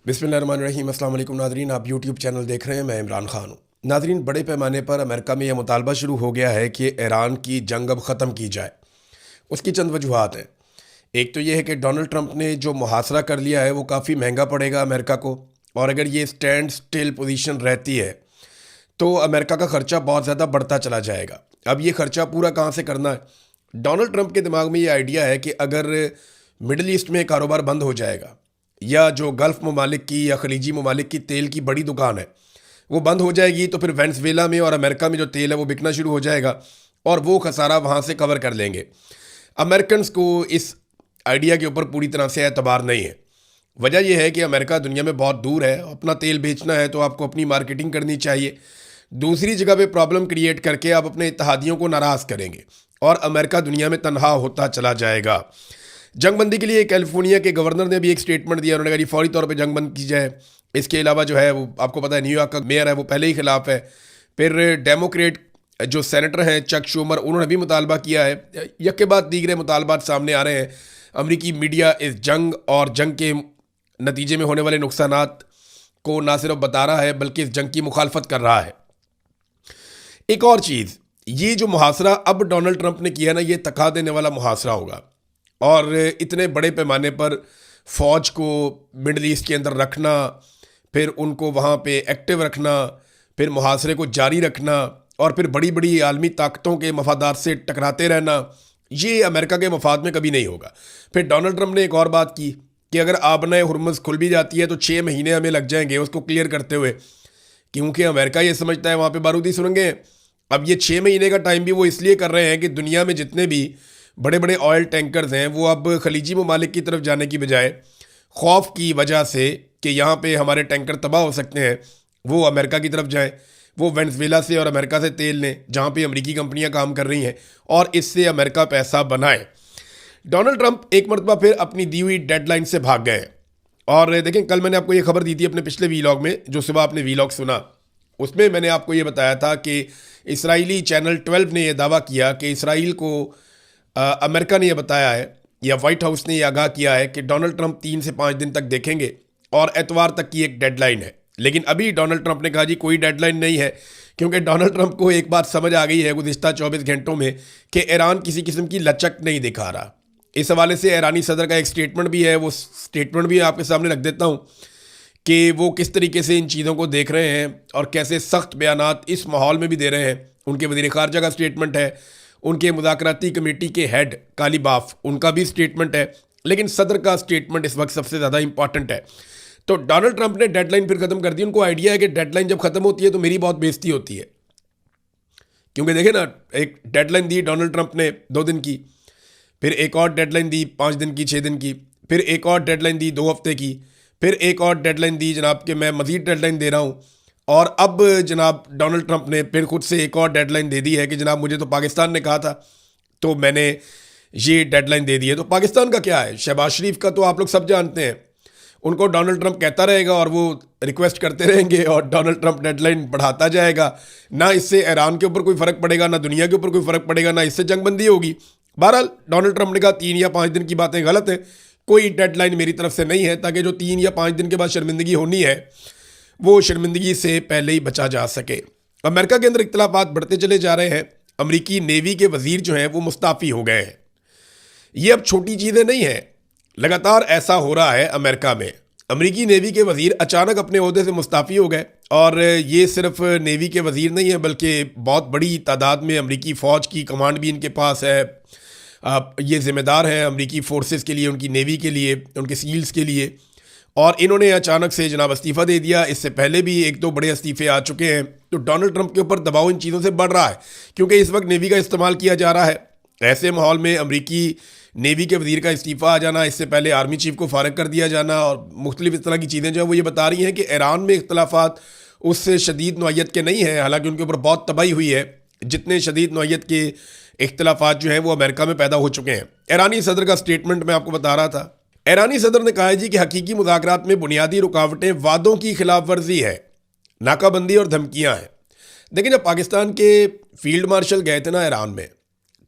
बिस्मिल्लाहिर्रहमानिर्रहीम। अस्सलाम वालेकुम नाज़रीन, आप यूट्यूब चैनल देख रहे हैं। मैं इमरान ख़ान हूँ। नाज़रीन, बड़े पैमाने पर अमेरिका में यह मुतालबा शुरू हो गया है कि ईरान की जंग अब ख़त्म की जाए। उसकी चंद वजूहात हैं। एक तो ये है कि डोनाल्ड ट्रंप ने जो मुहासरा कर लिया है वो काफ़ी महंगा पड़ेगा अमेरिका को, और अगर ये स्टैंड स्टिल पोजीशन रहती है तो अमेरिका का ख़र्चा बहुत ज़्यादा बढ़ता चला जाएगा। अब ये ख़र्चा पूरा कहाँ से करना है? डोनाल्ड ट्रंप के दिमाग में ये आइडिया है कि अगर मिडल ईस्ट में कारोबार बंद हो जाएगा, या जो गल्फ़ ममालिक की या खलीजी ममालिक की तेल की बड़ी दुकान है वो बंद हो जाएगी, तो फिर वेनेज़ुएला में और अमेरिका में जो तेल है वो बिकना शुरू हो जाएगा और वो खसारा वहाँ से कवर कर लेंगे। अमेरिकन को इस आइडिया के ऊपर पूरी तरह से एतबार नहीं है। वजह यह है कि अमेरिका दुनिया में बहुत दूर है। अपना तेल बेचना है तो आपको अपनी मार्केटिंग करनी चाहिए। दूसरी जगह पे प्रॉब्लम क्रिएट करके आप अपने इत्तेहादियों को नाराज़ करेंगे और अमेरिका दुनिया में तनहा होता चला जाएगा। जंगबंदी के लिए कैलिफोर्निया के गवर्नर ने भी एक स्टेटमेंट दिया। उन्होंने कहा जी फौरी तौर पे जंग बंद की जाए। इसके अलावा जो है वो आपको पता है न्यूयॉर्क का मेयर है वो पहले ही खिलाफ है। फिर डेमोक्रेट जो सेनेटर हैं चक शूमर, उन्होंने भी मुतालबा किया है। यक के बाद दीगरे मुतालबात सामने आ रहे हैं। अमरीकी मीडिया इस जंग और जंग के नतीजे में होने वाले नुकसानात को ना सिर्फ बता रहा है बल्कि इस जंग की मुखालफत कर रहा है। एक और चीज़, ये जो मुहासरा अब डोनाल्ड ट्रंप ने किया ना, ये तका देने वाला मुहासरा होगा। और इतने बड़े पैमाने पर फ़ौज को मिडल ईस्ट के अंदर रखना, फिर उनको वहाँ पे एक्टिव रखना, फिर मुहासरे को जारी रखना, और फिर बड़ी बड़ी आलमी ताकतों के मफादात से टकराते रहना, ये अमेरिका के मफाद में कभी नहीं होगा। फिर डोनाल्ड ट्रंप ने एक और बात की कि अगर आबना हुर्मुज़ खुल भी जाती है तो 6 महीने हमें लग जाएंगे उसको क्लियर करते हुए, क्योंकि अमेरिका ये समझता है वहाँ पे बारूदी सुरंगें। अब ये 6 महीने का टाइम भी वो इसलिए कर रहे हैं कि दुनिया में जितने भी बड़े बड़े ऑयल टैंकर्स हैं वो अब खलीजी ममालिक की तरफ जाने की बजाय खौफ की वजह से कि यहाँ पे हमारे टैंकर तबाह हो सकते हैं, वो अमेरिका की तरफ जाएं। वो वेनेज़ुएला से और अमेरिका से तेल लें जहाँ पे अमेरिकी कंपनियाँ काम कर रही हैं, और इससे अमेरिका पैसा बनाए। डोनाल्ड ट्रंप एक मरतबा फिर अपनी दी हुई डेडलाइन से भाग गए हैं। और देखें, कल मैंने आपको ये खबर दी थी अपने पिछले वीलॉग में, जो सुबह आपने वीलॉग सुना उसमें मैंने आपको ये बताया था कि इसराइली चैनल 12 ने यह दावा किया कि इसराइल को अमेरिका ने यह बताया है, या वाइट हाउस ने यह आगाह किया है कि डोनाल्ड ट्रंप 3 से 5 दिन तक देखेंगे और एतवार तक की एक डेडलाइन है। लेकिन अभी डोनाल्ड ट्रंप ने कहा जी कोई डेडलाइन नहीं है, क्योंकि डोनाल्ड ट्रंप को एक बात समझ आ गई है गुज़िश्ता 24 घंटों में कि ईरान किसी किस्म की लचक नहीं दिखा रहा। इस हवाले से ईरानी सदर का एक स्टेटमेंट भी है, वो स्टेटमेंट भी आपके सामने रख देता हूँ कि वो किस तरीके से इन चीज़ों को देख रहे हैं और कैसे सख्त बयानात इस माहौल में भी दे रहे हैं। उनके वज़ीर ख़ारजा का स्टेटमेंट है, उनके मुज़ाकराती कमेटी के हेड कालीबाफ, उनका भी स्टेटमेंट है, लेकिन सदर का स्टेटमेंट इस वक्त सबसे ज़्यादा इंपॉर्टेंट है। तो डोनाल्ड ट्रंप ने डेडलाइन फिर ख़त्म कर दी। उनको आइडिया है कि डेडलाइन जब ख़त्म होती है तो मेरी बहुत बेइज्जती होती है, क्योंकि देखे ना, एक डेडलाइन दी डोनाल्ड ट्रंप ने 2 दिन की, फिर एक और डेडलाइन दी 5 दिन की, 6 दिन की, फिर एक और डेडलाइन दी 2 हफ्ते की, फिर एक और डेडलाइन दी जनाब कि मैं मज़ीद डेडलाइन दे रहा हूँ। और अब जनाब डोनाल्ड ट्रंप ने फिर खुद से एक और डेडलाइन दे दी है कि जनाब मुझे तो पाकिस्तान ने कहा था तो मैंने ये डेडलाइन दे दी है। तो पाकिस्तान का क्या है? शहबाज शरीफ का तो आप लोग सब जानते हैं, उनको डोनाल्ड ट्रंप कहता रहेगा और वो रिक्वेस्ट करते रहेंगे और डोनाल्ड ट्रंप डेडलाइन बढ़ाता जाएगा। ना इससे ईरान के ऊपर कोई फ़र्क पड़ेगा, ना दुनिया के ऊपर कोई फ़र्क पड़ेगा, ना इससे जंगबंदी होगी। बहरहाल डोनाल्ड ट्रंप ने कहा 3 या 5 दिन की बातें गलत हैं, कोई डेडलाइन मेरी तरफ से नहीं है, ताकि जो 3 या 5 दिन के बाद शर्मिंदगी होनी है वो शर्मिंदगी से पहले ही बचा जा सके। अमेरिका के अंदर इख्तलाफात बढ़ते चले जा रहे हैं। अमरीकी नेवी के वज़ीर जो हैं वो मुस्ताफ़ी हो गए हैं। ये अब छोटी चीज़ें नहीं हैं, लगातार ऐसा हो रहा है अमेरिका में। अमरीकी नेवी के वज़ीर अचानक अपने ओहदे से मुस्ताफ़ी हो गए, और ये सिर्फ नेवी के वज़ीर नहीं है बल्कि बहुत बड़ी तादाद में अमरीकी फ़ौज की कमांड भी इनके पास है। ये ज़िम्मेदार हैं अमरीकी फ़ोर्सेस के लिए, उनकी नेवी के लिए, उनके सील्स के लिए, और इन्होंने अचानक से जनाब इस्तीफ़ा दे दिया। इससे पहले भी 1-2 बड़े इस्तीफ़े आ चुके हैं। तो डोनाल्ड ट्रंप के ऊपर दबाव इन चीज़ों से बढ़ रहा है, क्योंकि इस वक्त नेवी का इस्तेमाल किया जा रहा है। ऐसे माहौल में अमरीकी नेवी के वज़ीर का इस्तीफ़ा आ जाना, इससे पहले आर्मी चीफ को फ़ारग कर दिया जाना, और मुख्तलिफ इस तरह की चीज़ें जो है वो ये बता रही हैं कि ईरान में इख्तलाफात उससे शदीद नौइयत के नहीं हैं। हालांकि उनके ऊपर बहुत तबाही हुई है, जितने शदीद नौइयत के इख्तलाफात जो हैं वो अमेरिका में पैदा हो चुके हैं। ईरानी सदर का स्टेटमेंट मैं आपको बता रहा था। ईरानी सदर ने कहा है जी कि हकीकी मुज़ाकरात में बुनियादी रुकावटें वादों की खिलाफ वर्जी है, नाकाबंदी और धमकियाँ हैं। देखिए, जब पाकिस्तान के फील्ड मार्शल गए थे ना ईरान में,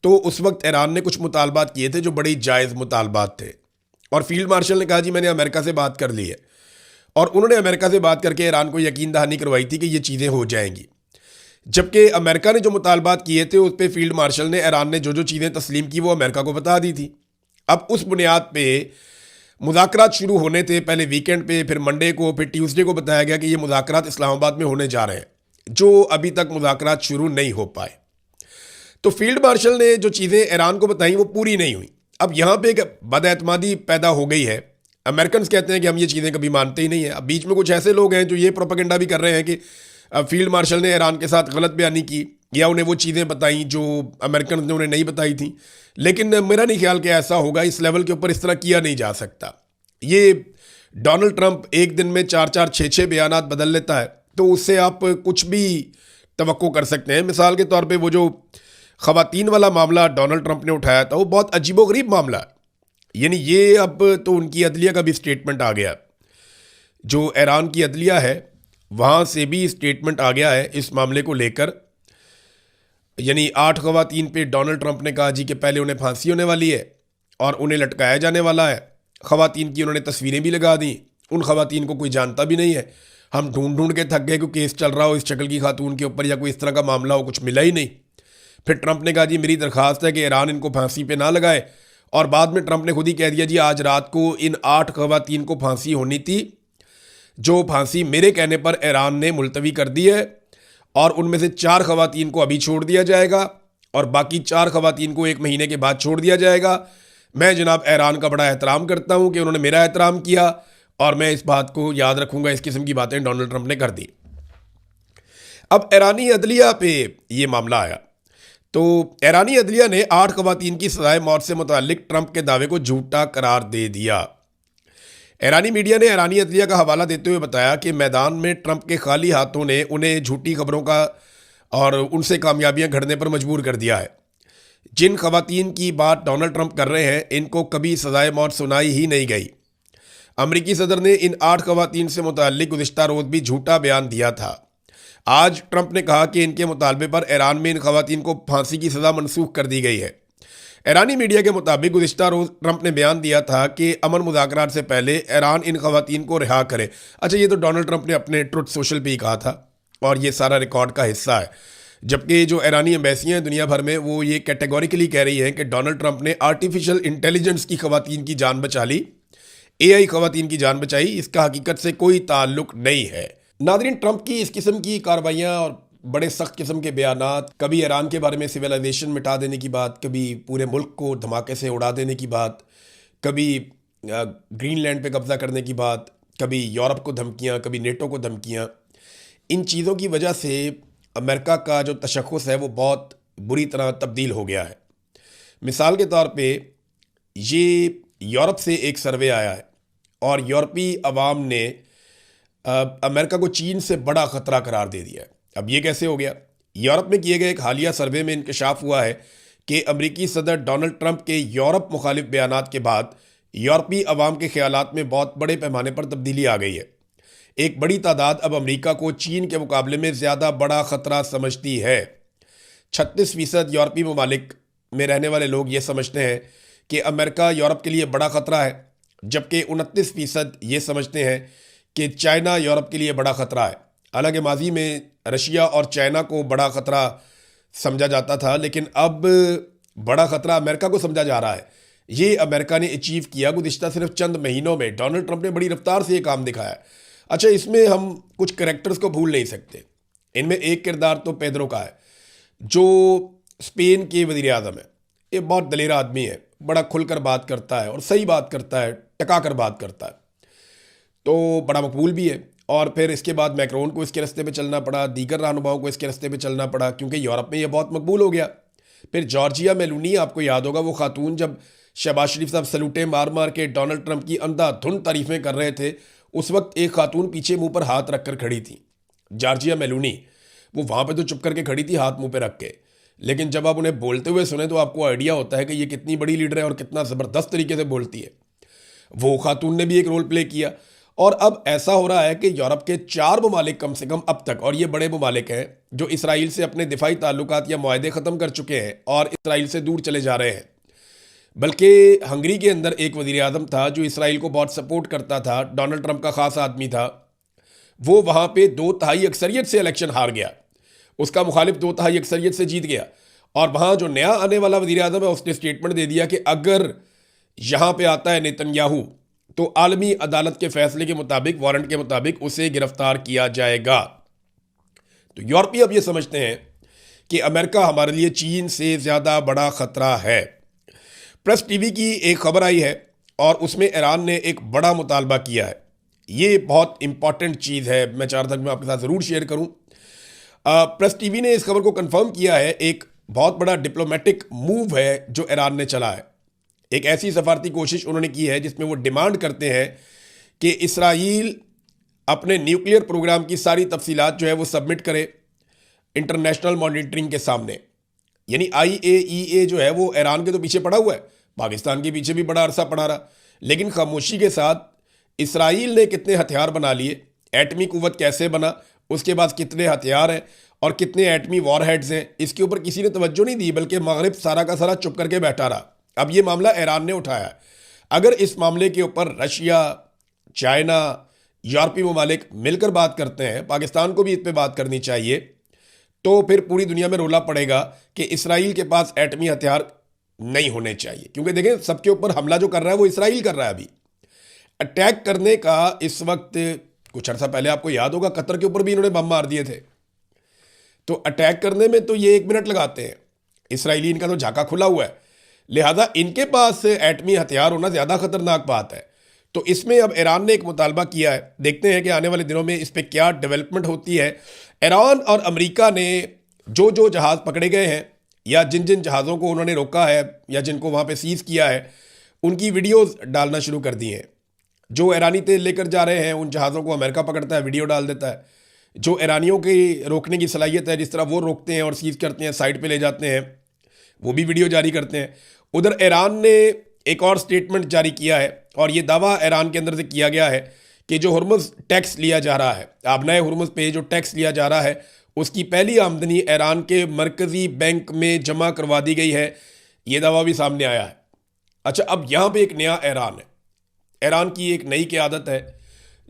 तो उस वक्त ईरान ने कुछ मुतालबात किए थे जो बड़ी जायज़ मुतालबात थे, और फील्ड मार्शल ने कहा जी मैंने अमेरिका से बात कर ली है। और उन्होंने अमेरिका से बात करके ईरान को यकीन दहानी करवाई थी कि ये चीज़ें हो जाएंगी। जबकि अमेरिका ने जो मुतालबात किए थे उस पर फील्ड मार्शल ने ईरान ने जो जो चीज़ें तस्लीम की वो अमेरिका को बता दी थी। अब उस बुनियाद पे मुज़ाकरात शुरू होने थे, पहले वीकेंड पे, फिर मंडे को, फिर ट्यूसडे को बताया गया कि ये मुज़ाकरात इस्लामाबाद में होने जा रहे हैं, जो अभी तक मुज़ाकरात शुरू नहीं हो पाए। तो फील्ड मार्शल ने जो चीज़ें ईरान को बताई वो पूरी नहीं हुई। अब यहाँ पे एक बदएतमादी पैदा हो गई है। अमेरिकन कहते हैं कि हम ये चीज़ें कभी मानते ही नहीं हैं। अब बीच में कुछ ऐसे लोग हैं जो ये प्रोपेगेंडा भी कर रहे हैं कि फील्ड मार्शल ने ईरान के साथ गलत बयानी की या उन्हें वो चीज़ें बताई जो अमेरिकन ने उन्हें नहीं बताई थी। लेकिन मेरा नहीं ख्याल कि ऐसा होगा। इस लेवल के ऊपर इस तरह किया नहीं जा सकता। ये डोनाल्ड ट्रंप एक दिन में 4-4, 6-6 बयानात बदल लेता है, तो उससे आप कुछ भी तवक्को कर सकते हैं। मिसाल के तौर पे वो जो ख़वातीन वाला मामला डोनाल्ड ट्रंप ने उठाया था वो बहुत अजीबोगरीब मामला है। यानी ये अब तो उनकी अदलिया का भी स्टेटमेंट आ गया, जो ईरान की अदलिया है वहाँ से भी स्टेटमेंट आ गया है इस मामले को लेकर। यानी 8 ख़वातीन पे डोनाल्ड ट्रंप ने कहा जी कि पहले उन्हें फांसी होने वाली है और उन्हें लटकाया जाने वाला है। ख़वातीन की उन्होंने तस्वीरें भी लगा दी। उन ख़वातीन को कोई जानता भी नहीं है। हम ढूंढ ढूंढ के थक गए कि केस चल रहा हो इस शक्ल की खातून के ऊपर या कोई इस तरह का मामला हो, कुछ मिला ही नहीं। फिर ट्रंप ने कहा जी मेरी दरख्वास्त है कि ईरान इनको फांसी पे ना लगाए, और बाद में ट्रंप ने खुद ही कह दिया जी आज रात को इन 8 ख़वातीन को फांसी होनी थी, जो फांसी मेरे कहने पर ईरान ने मुलतवी कर दी है, और उनमें से 4 ख़वातीन को अभी छोड़ दिया जाएगा और बाकी 4 ख़वातीन को 1 महीने के बाद छोड़ दिया जाएगा। मैं जनाब ईरान का बड़ा एहतराम करता हूँ कि उन्होंने मेरा एहतराम किया और मैं इस बात को याद रखूँगा। इस किस्म की बातें डोनाल्ड ट्रंप ने कर दी। अब ईरानी अदलिया पे ये मामला आया, तो ईरानी अदलिया ने 8 ख़वातीन की सज़ाए मौत से मुताल्लिक ट्रंप के दावे को झूठा करार दे दिया। ईरानी मीडिया ने ईरानी अदलिया का हवाला देते हुए बताया कि मैदान में ट्रंप के खाली हाथों ने उन्हें झूठी खबरों का और उनसे कामयाबियां घड़ने पर मजबूर कर दिया है। जिन ख़वातीन की बात डोनाल्ड ट्रंप कर रहे हैं इनको कभी सज़ाए मौत सुनाई ही नहीं गई। अमरीकी सदर ने इन 8 ख़वातीन से मुताल्लिक गुज़िश्ता रोज़ भी झूठा बयान दिया था। आज ट्रंप ने कहा कि इनके मुतालबे पर ईरान में इन ख़वातीन को फांसी की सज़ा मनसूख कर दी गई है। ईरानी मीडिया के मुताबिक गुज़िश्ता रोज़ ट्रंप ने बयान दिया था कि अमन मुज़ाकरात से पहले ईरान इन ख़वातीन को रिहा करे। अच्छा, ये तो डोनाल्ड ट्रंप ने अपने ट्रुथ सोशल पे ही कहा था और ये सारा रिकॉर्ड का हिस्सा है। जबकि जो ईरानी एम्बेसियाँ हैं दुनिया भर में वो ये कैटेगोरिकली कह रही हैं कि डोनाल्ड ट्रंप ने आर्टिफिशियल इंटेलिजेंस की ख़वातीन की जान बचा ली, AI ख़वातीन की जान बचाई। इसका हकीकत से कोई ताल्लुक नहीं है। नाज़रीन, ट्रंप की इस किस्म की कार्रवाइयाँ और बड़े सख्त किस्म के बयानात, कभी ईरान के बारे में सिविलाइजेशन मिटा देने की बात, कभी पूरे मुल्क को धमाके से उड़ा देने की बात, कभी ग्रीनलैंड पे कब्ज़ा करने की बात, कभी यूरोप को धमकियाँ, कभी नेटो को धमकियाँ, इन चीज़ों की वजह से अमेरिका का जो तशख़्ख़ुस है वो बहुत बुरी तरह तब्दील हो गया है। मिसाल के तौर पे ये यूरोप से एक सर्वे आया है और यूरोपी अवाम ने अमेरिका को चीन से बड़ा ख़तरा करार दे दिया है। अब ये कैसे हो गया? यूरोप में किए गए एक हालिया सर्वे में इंकशाफ हुआ है कि अमरीकी सदर डोनाल्ड ट्रंप के यूरोप मुखालिफ बयानात के बाद यूरोपी अवाम के ख्यालात में बहुत बड़े पैमाने पर तब्दीली आ गई है। एक बड़ी तादाद अब अमरीका को चीन के मुकाबले में ज़्यादा बड़ा ख़तरा समझती है। 36% यूरोपी ममालिक में रहने वाले लोग ये समझते हैं कि अमेरिका यूरोप के लिए बड़ा ख़तरा है, जबकि 29% ये समझते हैं कि चाइना यूरोप के लिए बड़ा ख़तरा है। हालांकि माजी में रशिया और चाइना को बड़ा ख़तरा समझा जाता था, लेकिन अब बड़ा ख़तरा अमेरिका को समझा जा रहा है। ये अमेरिका ने अचीव किया गुज़िश्ता सिर्फ चंद महीनों में। डोनाल्ड ट्रंप ने बड़ी रफ्तार से ये काम दिखाया। अच्छा, इसमें हम कुछ कैरेक्टर्स को भूल नहीं सकते। इनमें एक किरदार तो पेड्रो का है, जो स्पेन के वज़ीर आज़म है। ये बहुत दलेर आदमी है, बड़ा खुलकर बात करता है और सही बात करता है, टका कर बात करता है, तो बड़ा मकबूल भी है। और फिर इसके बाद मैक्रोन को इसके रास्ते पे चलना पड़ा, दीगर रहनुमाओं को इसके रास्ते पे चलना पड़ा, क्योंकि यूरोप में ये बहुत मकबूल हो गया। फिर जॉर्जिया मेलोनी, आपको याद होगा वो खातून जब शहबाज शरीफ साहब सलूटें मार मार के डोनाल्ड ट्रंप की अंधाधुंध तारीफ़ें कर रहे थे, उस वक्त एक खातून पीछे मुंह पर हाथ रख कर खड़ी थी, जॉर्जिया मेलोनी। वो वहाँ पे तो चुप करके खड़ी थी हाथ मुंह पे रख के, लेकिन जब आप उन्हें बोलते हुए सुने तो आपको आइडिया होता है कि ये कितनी बड़ी लीडर है और कितना ज़बरदस्त तरीके से बोलती है। वो खातून ने भी एक रोल प्ले किया। और अब ऐसा हो रहा है कि यूरोप के 4 ममालिक कम से कम अब तक, और ये बड़े ममालिक हैं जो इसराइल से अपने दिफाई ताल्लुकात या मुआहदे ख़त्म कर चुके हैं और इसराइल से दूर चले जा रहे हैं, बल्कि हंगरी के अंदर एक वज़ीर आज़म था जो इसराइल को बहुत सपोर्ट करता था, डोनाल्ड ट्रंप का ख़ास आदमी था। वो वहाँ पे 2/3 अक्सरियत से इलेक्शन हार गया, उसका मुखालिफ 2/3 अक्सरियत से जीत गया। और वहाँ जो नया आने वाला वज़ीर आज़म है उसने स्टेटमेंट दे दिया कि अगर यहाँ पे आता है नेतन्याहू तो आलमी अदालत के फैसले के मुताबिक, वारंट के मुताबिक उसे गिरफ्तार किया जाएगा। तो यूरोपीय अब ये समझते हैं कि अमेरिका हमारे लिए चीन से ज़्यादा बड़ा ख़तरा है। प्रेस टीवी की एक खबर आई है और उसमें ईरान ने एक बड़ा मुतालबा किया है। ये बहुत इंपॉर्टेंट चीज़ है, मैं चाहता था कि मैं आपके साथ ज़रूर शेयर करूं। प्रेस टीवी ने इस खबर को कंफर्म किया है। एक बहुत बड़ा डिप्लोमेटिक मूव है जो ईरान ने चला है। एक ऐसी सफारती कोशिश उन्होंने की है जिसमें वो डिमांड करते हैं कि इसराइल अपने न्यूक्लियर प्रोग्राम की सारी तफसीलात जो है वो सबमिट करे इंटरनेशनल मॉनिटरिंग के सामने। यानी IAEA जो है वो ईरान के तो पीछे पड़ा हुआ है, पाकिस्तान के पीछे भी बड़ा अरसा पड़ा रहा, लेकिन खामोशी के साथ इसराइल ने कितने हथियार बना लिए, एटमी कुव्वत कैसे बना, उसके बाद कितने हथियार हैं और कितने एटमी वॉरहेड्स हैं, इसके ऊपर किसी ने तवज्जो नहीं दी, बल्कि मगरिब सारा का सारा चुप करके बैठा रहा। अब ये मामला ईरान ने उठाया। अगर इस मामले के ऊपर रशिया, चाइना, यूरोपीय ममालिक मिलकर बात करते हैं, पाकिस्तान को भी इस पर बात करनी चाहिए, तो फिर पूरी दुनिया में रोला पड़ेगा कि इसराइल के पास एटमी हथियार नहीं होने चाहिए। क्योंकि देखें, सबके ऊपर हमला जो कर रहा है वो इसराइल कर रहा है। अभी अटैक करने का इस वक्त, कुछ अर्सा पहले आपको याद होगा कतर के ऊपर भी इन्होंने बम मार दिए थे। तो अटैक करने में तो ये 1 मिनट लगाते हैं, इसराइली इनका तो झाका खुला हुआ है, लिहाजा इनके पास एटमी हथियार होना ज़्यादा खतरनाक बात है। तो इसमें अब ईरान ने एक मुतालबा किया है, देखते हैं कि आने वाले दिनों में इस पर क्या डेवलपमेंट होती है। ईरान और अमेरिका ने जो जो जहाज़ पकड़े गए हैं या जिन जिन जहाज़ों को उन्होंने रोका है या जिनको वहाँ पे सीज़ किया है, उनकी वीडियोस डालना शुरू कर दी हैं। जो ईरानी तेल लेकर जा रहे हैं उन जहाज़ों को अमेरिका पकड़ता है, वीडियो डाल देता है। जो ईरानियों की रोकने की सलाहियत है, जिस तरह वो रोकते हैं और सीज़ करते हैं, साइड पे ले जाते हैं, वो भी वीडियो जारी करते हैं। उधर ईरान ने एक और स्टेटमेंट जारी किया है और ये दावा ईरान के अंदर से किया गया है कि जो हुर्मुज़ टैक्स लिया जा रहा है, आबनाए हुर्मुज़ पे जो टैक्स लिया जा रहा है, उसकी पहली आमदनी ईरान के मरकज़ी बैंक में जमा करवा दी गई है। ये दावा भी सामने आया है। अच्छा, अब यहाँ पे एक नया ईरान है। ईरान की एक नई क़यादत है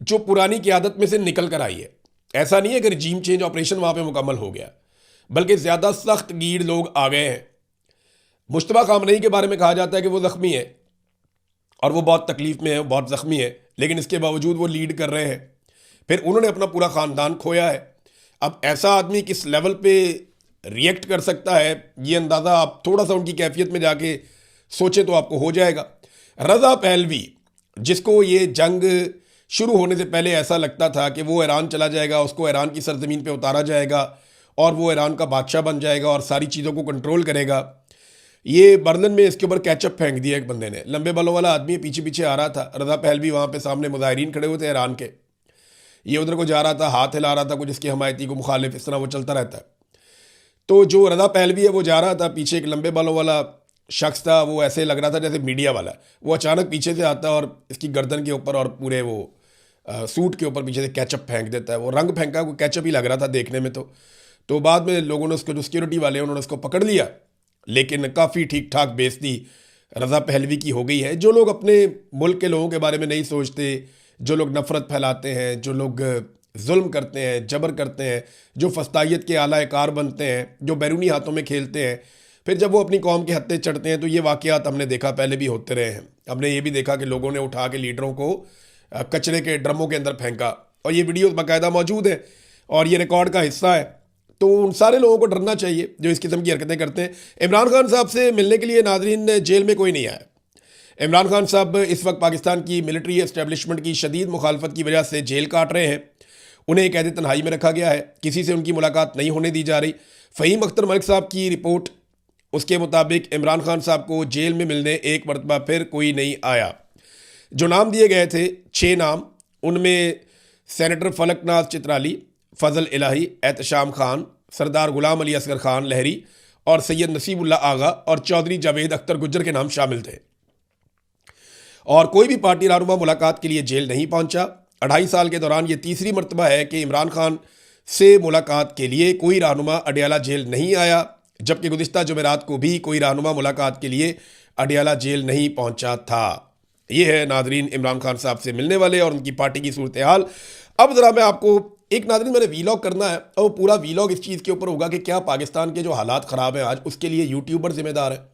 जो पुरानी क़यादत में से निकल कर आई है। ऐसा नहीं है कि रजीम चेंज ऑपरेशन वहाँ पे मुकम्मल हो गया, बल्कि ज़्यादा सख्त गीर लोग आ गए हैं। मुश्तबा खामनेई के बारे में कहा जाता है कि वो ज़ख्मी है और वो बहुत तकलीफ़ में है, बहुत ज़ख्मी है, लेकिन इसके बावजूद वो लीड कर रहे हैं। फिर उन्होंने अपना पूरा ख़ानदान खोया है। अब ऐसा आदमी किस लेवल पे रिएक्ट कर सकता है, ये अंदाज़ा आप थोड़ा सा उनकी कैफियत में जाके सोचें तो आपको हो जाएगा। रज़ा पहलवी, जिसको ये जंग शुरू होने से पहले ऐसा लगता था कि वो ईरान चला जाएगा, उसको ईरान की सरजमीन पे उतारा जाएगा और वो ईरान का बादशाह बन जाएगा और सारी चीज़ों को कंट्रोल करेगा, ये बर्लिन में इसके ऊपर कैचअप फेंक दिया एक बंदे ने। लंबे बालों वाला आदमी पीछे पीछे आ रहा था। रज़ा पहलवी वहाँ पे सामने मुजाहिरीन खड़े हुए थे ईरान के, ये उधर को जा रहा था, हाथ हिला रहा था, कुछ इसके हमायती को मुखालिफ, इस तरह वो चलता रहता है। तो जो रज़ा पहलवी है वो जा रहा था, पीछे एक लंबे बालों वाला शख्स था, वो ऐसे लग रहा था जैसे मीडिया वाला। वो अचानक पीछे से आता और इसकी गर्दन के ऊपर और पूरे वो सूट के ऊपर पीछे से कैचअप फेंक देता है। वो रंग फेंका, वो कैचअप ही लग रहा था देखने में। तो बाद में लोगों ने उसको, जो सिक्योरिटी वाले उन्होंने उसको पकड़ लिया, लेकिन काफ़ी ठीक ठाक बेइज्जती रज़ा पहलवी की हो गई है। जो लोग अपने मुल्क के लोगों के बारे में नहीं सोचते, जो लोग नफ़रत फैलाते हैं, जो लोग जुल्म करते हैं, जबर करते हैं, जो फस्तायत के आला कार बनते हैं, जो बैरूनी हाथों में खेलते हैं, फिर जब वो अपनी कौम के हत्थे चढ़ते हैं तो ये वाक़यात हमने देखा, पहले भी होते रहे हैं। हमने ये भी देखा कि लोगों ने उठा के लीडरों को कचरे के ड्रमों के अंदर फेंका, और ये वीडियोस बाकायदा मौजूद है और ये रिकॉर्ड का हिस्सा है। तो उन सारे लोगों को डरना चाहिए जो इस किस्म की हरकतें करते हैं। इमरान खान साहब से मिलने के लिए नाज़रीन जेल में कोई नहीं आया। इमरान खान साहब इस वक्त पाकिस्तान की मिलिट्री एस्टेब्लिशमेंट की शदीद मुखालफत की वजह से जेल काट रहे हैं। उन्हें कैद तन्हाई में रखा गया है, किसी से उनकी मुलाकात नहीं होने दी जा रही। फ़हीम अख्तर मलिक साहब की रिपोर्ट, उसके मुताबिक इमरान खान साहब को जेल में मिलने एक मरतबा फिर कोई नहीं आया। जो नाम दिए गए थे 6 नाम, उनमें सेनेटर फलकनाज चित्राली, फ़ज़ल इलाही, एहतशाम खान, सरदार गुलाम अली असगर खान लहरी और सैयद नसीबुल्लाह आगा और चौधरी जावेद अख्तर गुज्जर के नाम शामिल थे। और कोई भी पार्टी रहनुमा मुलाकात के लिए जेल नहीं पहुंचा। 2.5 साल के दौरान ये तीसरी मरतबा है कि इमरान खान से मुलाकात के लिए कोई रहनुमा अडयाला जेल नहीं आया, जबकि गुज़िश्ता जुमेरात को भी कोई रहनुमा मुलाकात के लिए अडयाला जेल नहीं पहुंचा था। ये है नादरीन इमरान खान साहब से मिलने वाले और उनकी पार्टी की सूरत हाल। अब ज़रा मैं आपको एक नादरीन मैंने वीलॉग करना है और पूरा वीलॉग इस चीज़ के ऊपर होगा कि क्या पाकिस्तान के जो हालात ख़राब हैं आज उसके लिए यूट्यूबर जिम्मेदार है।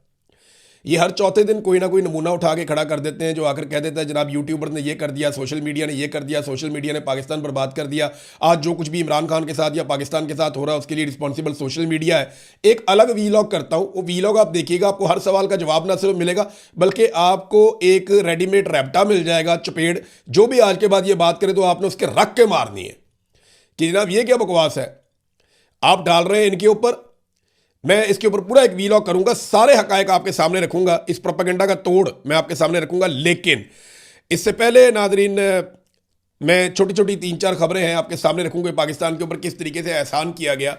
ये हर चौथे दिन कोई ना कोई नमूना उठा के खड़ा कर देते हैं जो आकर कह देता है जनाब यूट्यूबर ने ये कर दिया, सोशल मीडिया ने ये कर दिया, सोशल मीडिया ने पाकिस्तान बर्बाद कर दिया, आज जो कुछ भी इमरान खान के साथ या पाकिस्तान के साथ हो रहा है उसके लिए रिस्पॉन्सिबल सोशल मीडिया है। एक अलग वीलॉग करता हूँ, वो वीलॉग आप देखिएगा, आपको हर सवाल का जवाब ना सिर्फ मिलेगा बल्कि आपको एक रेडीमेड रैप्टा मिल जाएगा, चपेड़। जो भी आज के बाद ये बात करे तो आपने उसके रख के मारनी है कि जनाब ये क्या बकवास है आप डाल रहे हैं इनके ऊपर। मैं इसके ऊपर पूरा एक वीलॉग करूंगा, सारे हकायक आपके सामने रखूंगा, इस प्रोपेगेंडा का तोड़ मैं आपके सामने रखूंगा। लेकिन इससे पहले नादरीन मैं छोटी छोटी 3-4 खबरें हैं आपके सामने रखूंगा पाकिस्तान के ऊपर किस तरीके से एहसान किया गया।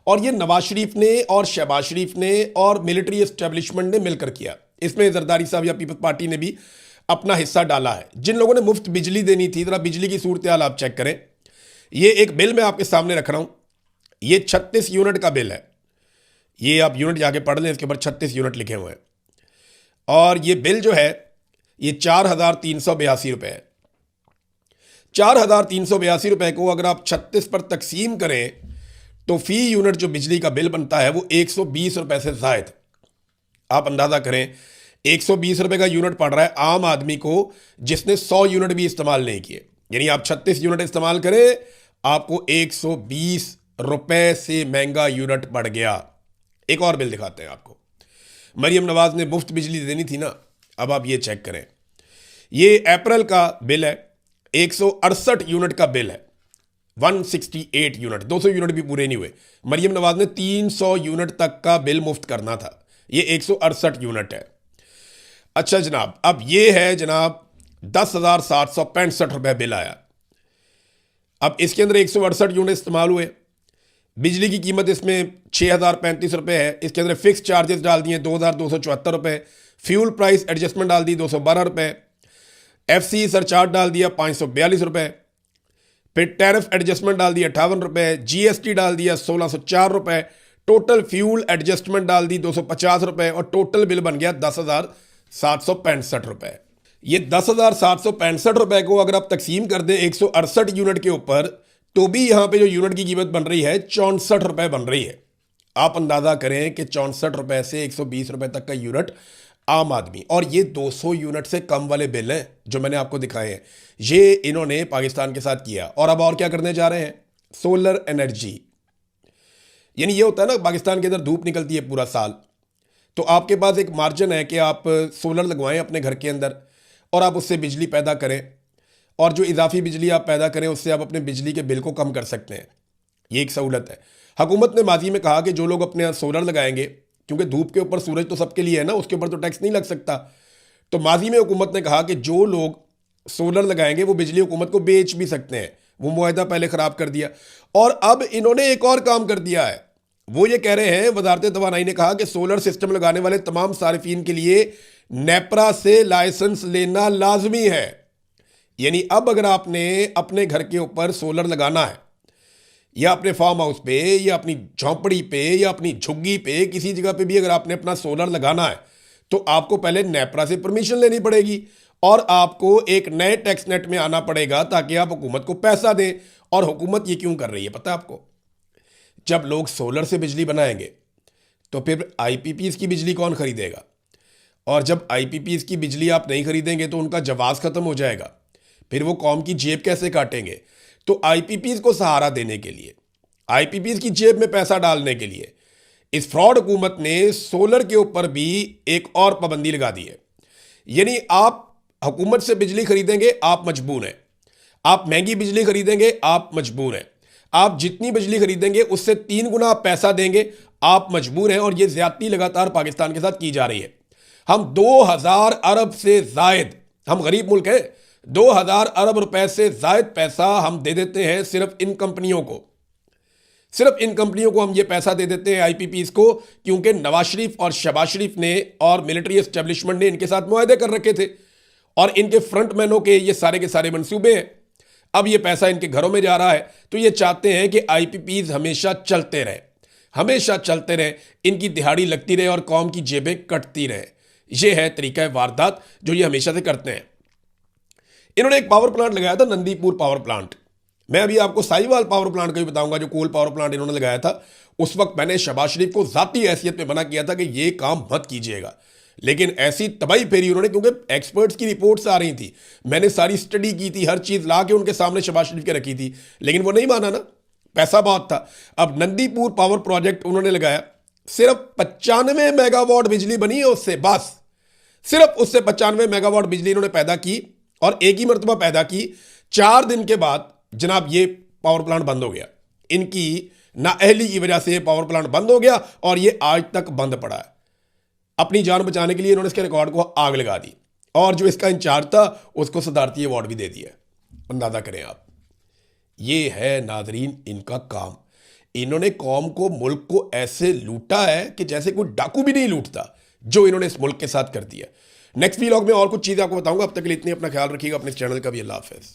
और ये नवाज शरीफ ने और शहबाज शरीफ ने और मिलिट्री एस्टेब्लिशमेंट ने मिलकर किया। इसमें जरदारी साहब या पीपल्स पार्टी ने भी अपना हिस्सा डाला है। जिन लोगों ने मुफ्त बिजली देनी थी, जरा बिजली की सूरत हाल आप चेक करें। ये एक बिल मैं आपके सामने रख रहा हूं, ये 36 यूनिट का बिल है। ये आप यूनिट जाके पढ़ लें, इसके ऊपर 36 यूनिट लिखे हुए हैं। और ये बिल जो है ये 4,382 रुपये है। 4,382 रुपये को अगर आप 36 पर तकसीम करें तो फी यूनिट जो बिजली का बिल बनता है वो 120 रुपये से ज़ायद। आप अंदाज़ा करें 120 रुपये का यूनिट पड़ रहा है आम आदमी को जिसने 100 यूनिट भी इस्तेमाल नहीं किए। यानी आप 36 यूनिट इस्तेमाल करें आपको 120 रुपये से महंगा यूनिट पड़ गया। एक और बिल दिखाते हैं आपको। मरियम नवाज ने मुफ्त बिजली देनी थी ना, अब आप ये चेक करें। ये अप्रैल का बिल है, 168 यूनिट का बिल है, 168 यूनिट, 200 यूनिट भी पूरे नहीं हुए। मरियम नवाज ने 300 यूनिट तक का बिल मुफ्त करना था, ये 168 यूनिट है। अच्छा जनाब, अब ये है जनाब 10,765 रुपये बिल आया। अब इसके अंदर 168 यूनिट इस्तेमाल हुए। बिजली की कीमत इसमें 6,035 रुपये है। इसके अंदर फिक्स चार्जेस डाल दिए 2,274 रुपये, फ्यूल प्राइस एडजस्टमेंट डाल दी 212 रुपये, एफसी सरचार्ज डाल दिया 542 रुपये, फिर टैरिफ एडजस्टमेंट डाल दिया 58 रुपये, जीएसटी डाल दिया 1,604 रुपये, टोटल फ्यूल एडजस्टमेंट डाल दी 250 रुपये और टोटल बिल बन गया 10,765 रुपये। ये 10,765 रुपये को अगर आप तकसीम कर दें 168 यूनिट के ऊपर तो भी यहां पे जो यूनिट की कीमत बन रही है 64 रुपये बन रही है। आप अंदाजा करें कि 64 रुपये से 120 रुपये तक का यूनिट आम आदमी, और ये 200 यूनिट से कम वाले बिल हैं जो मैंने आपको दिखाए हैं, ये इन्होंने पाकिस्तान के साथ किया। और अब और क्या करने जा रहे हैं, सोलर एनर्जी। यानी ये होता है ना, पाकिस्तान के अंदर धूप निकलती है पूरा साल, तो आपके पास एक मार्जिन है कि आप सोलर लगवाएं अपने घर के अंदर और आप उससे बिजली पैदा करें, और जो इजाफी बिजली आप पैदा करें उससे आप अपने बिजली के बिल को कम कर सकते हैं। ये एक सहूलत है। हुकूमत ने माजी में कहा कि जो लोग अपने यहाँ सोलर लगाएंगे, क्योंकि धूप के ऊपर सूरज तो सबके लिए है ना, उसके ऊपर तो टैक्स नहीं लग सकता, तो माजी में हुकूमत ने कहा कि जो लोग सोलर लगाएंगे वो बिजली हुकूमत को बेच भी सकते हैं। वो मुआहदा पहले ख़राब कर दिया। और अब इन्होंने एक और काम कर दिया है, वो ये कह रहे हैं, वजारत तवानाई ने कहा कि सोलर सिस्टम लगाने वाले तमाम सारिफीन के लिए नेपरा से लाइसेंस लेना लाजमी है। यानी अब अगर आपने अपने घर के ऊपर सोलर लगाना है, या अपने फार्म हाउस पे या अपनी झोंपड़ी पे या अपनी झुग्गी पे, किसी जगह पे भी अगर आपने अपना सोलर लगाना है तो आपको पहले नेपरा से परमिशन लेनी पड़ेगी और आपको एक नए टैक्स नेट में आना पड़ेगा ताकि आप हुकूमत को पैसा दें। और हुकूमत ये क्यों कर रही है पता है आपको? जब लोग सोलर से बिजली बनाएंगे तो फिर आईपीपीज़ की बिजली कौन खरीदेगा? और जब आईपीपीज़ की बिजली आप नहीं खरीदेंगे तो उनका जवाज़ ख़त्म हो जाएगा, फिर वो कौम की जेब कैसे काटेंगे? तो आईपीपीज़ को सहारा देने के लिए, आईपीपीज़ की जेब में पैसा डालने के लिए इस फ्रॉड हुकूमत ने सोलर के ऊपर भी एक और पाबंदी लगा दी है। यानी आप हुकूमत से बिजली खरीदेंगे आप मजबूर हैं, आप महंगी बिजली खरीदेंगे आप मजबूर हैं, आप जितनी बिजली खरीदेंगे उससे 3 गुना आप पैसा देंगे आप मजबूर हैं। और ये ज्यादती लगातार पाकिस्तान के साथ की जा रही है। हम 2000 अरब से जायद, हम गरीब मुल्क हैं, 2000 अरब रुपए से जायद पैसा हम दे देते हैं सिर्फ इन कंपनियों को। सिर्फ इन कंपनियों को हम ये पैसा दे देते हैं आईपीपीज़ को, क्योंकि नवाज शरीफ और शहबाज शरीफ ने और मिलिट्री एस्टेब्लिशमेंट ने इनके साथ मुआहदे कर रखे थे और इनके फ्रंटमैनों के ये सारे के सारे मंसूबे हैं। अब ये पैसा इनके घरों में जा रहा है, तो ये चाहते हैं कि आईपीपीज़ हमेशा चलते रहे, हमेशा चलते रहे, इनकी दिहाड़ी लगती रहे और कौम की जेबें कटती रहे। ये है तरीका वारदात जो ये हमेशा से करते हैं। इन्होंने एक पावर प्लांट लगाया था, नंदीपुर पावर प्लांट। मैं अभी आपको साहिवाल पावर प्लांट का भी बताऊंगा, जो कोल पावर प्लांट इन्होंने लगाया था। उस वक्त मैंने शहबाज शरीफ को जाती हैसियत में मना किया था कि ये काम मत कीजिएगा, लेकिन ऐसी तबाही फेरी उन्होंने, क्योंकि एक्सपर्ट्स की रिपोर्ट्स आ रही थी, मैंने सारी स्टडी की थी, हर चीज ला के उनके सामने शहबाज शरीफ के रखी थी, लेकिन वो नहीं माना ना, पैसा बहुत था। अब नंदीपुर पावर प्रोजेक्ट उन्होंने लगाया, सिर्फ 95 मेगावाट बिजली बनी है उससे, बस सिर्फ उससे 95 मेगावाट बिजली इन्होंने पैदा की, और एक ही मरतबा पैदा की। 4 दिन के बाद जनाब ये पावर प्लांट बंद हो गया। इनकी नाअहली की वजह से पावर प्लांट बंद हो गया और ये आज तक बंद पड़ा है। अपनी जान बचाने के लिए इन्होंने इसके रिकॉर्ड को आग लगा दी, और जो इसका इंचार्ज था उसको सदारती अवार्ड भी दे दिया। अंदाजा करें आप, ये है नाजरीन इनका काम। इन्होंने कौम को, मुल्क को ऐसे लूटा है कि जैसे कोई डाकू भी नहीं लूटता, जो इन्होंने इस मुल्क के साथ कर दिया। नेक्स्ट व्लॉग में और कुछ चीज़ें आपको बताऊंगा। अब तक के लिए इतनी, अपना ख्याल रखिएगा, अपने चैनल का भी। अल्लाह हाफ़िज़।